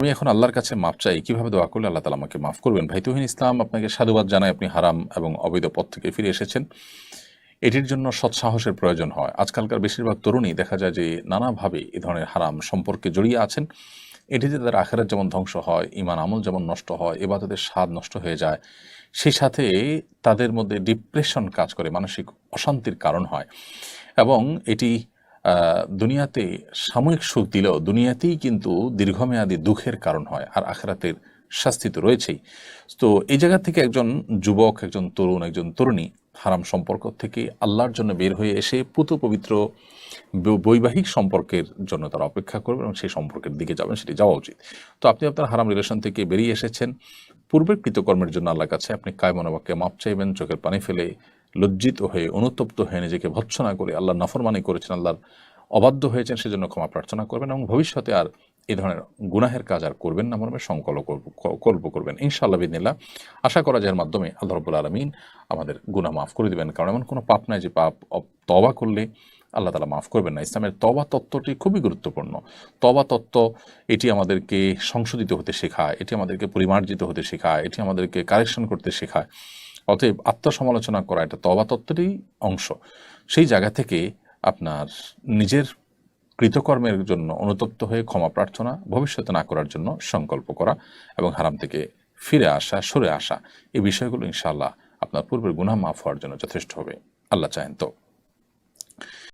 আমি এখন আল্লাহর কাছে মাপ চাই, কিভাবে দোয়া করলে আল্লাহ তাআলা আমাকে মাফ করবেন? ভাই তুহিন ইসলাম, আপনাকে সাধুবাদ জানাই। আপনি হারাম এবং অবৈধ পথ থেকে ফিরে এসেছেন। এটির জন্য সৎসাহসের প্রয়োজন হয়। আজকালকার বেশিরভাগ তরুণই দেখা যায় যে নানাভাবে এ ধরনের হারাম সম্পর্কে জড়িয়ে আছেন। এটিতে তাদের আখিরাত যেমন ধ্বংস হয়, ঈমান আমল যেমন নষ্ট হয়, ইবাদতের স্বাদ নষ্ট হয়ে যায়। সেই সাথে তাদের মধ্যে ডিপ্রেশন কাজ করে, মানসিক অশান্তির কারণ হয় এবং এটি দুনিয়াতে সাময়িক সুখ দিলেও দুনিয়াতেই কিন্তু দীর্ঘমেয়াদী দুঃখের কারণ হয়, আর আখিরাতের শাস্তি তো রয়েছেই। তো এই জায়গা থেকে একজন যুবক, একজন তরুণ, একজন তরুণী হারাম সম্পর্ক থেকে আল্লাহর জন্য বের হয়ে এসে পুত পবিত্র বৈবাহিক সম্পর্কের জন্য তারা অপেক্ষা করবেন এবং সেই সম্পর্কের দিকে যাবেন, সেটি যাওয়া উচিত। তো আপনি আপনার হারাম রিলেশন থেকে বেরিয়ে এসেছেন, পূর্বের কৃতকর্মের জন্য আল্লাহর কাছে আপনি কায়মনোবাক্যে মাপ চাইবেন, চোখের পানি ফেলে লজ্জিত হয়ে অনুতপ্ত হয়ে নিজেকে ভৎসনা করে আল্লাহর নাফরমানি করেছেন, আল্লাহর অবাধ্য হয়েছেন, সেজন্য ক্ষমা প্রার্থনা করবেন এবং ভবিষ্যতে আর এই ধরনের গুনাহের কাজ আর করবেন না মর্মে সংকল্প করবেন ইনশাআল্লাহ বিদিনিল্লাহ। আশা করা যায় এর মাধ্যমে আল্লাহ রাব্বুল আলামিন আমাদের গুনাহ মাফ করে দিবেন, কারণ এমন কোনো পাপ নাই যে পাপ তওবা করলে আল্লাহ তাআলা মাফ করবেন না। ইসলামের তওবা তত্ত্বটি খুবই গুরুত্বপূর্ণ। তওবা তত্ত্ব এটি আমাদেরকে সংশোধিত হতে শেখায়, এটি আমাদেরকে পরিমার্জিত হতে শেখায়, এটি আমাদেরকে কারেকশন করতে শেখায়। অতএব আত্মসমালোচনা করা এটা তওবা তত্ত্বেরই অংশ। সেই জায়গা থেকে আপনার নিজের কৃতকর্মের জন্য অনুতপ্ত হয়ে ক্ষমা প্রার্থনা, ভবিষ্যতে না করার জন্য সংকল্প করা এবং হারাম থেকে ফিরে আসা, সরে আসা, এই বিষয়গুলো ইনশাআল্লাহ আপনার পূর্বের গুনাহ মাফ হওয়ার জন্য যথেষ্ট হবে। আল্লাহ চাহেন তো।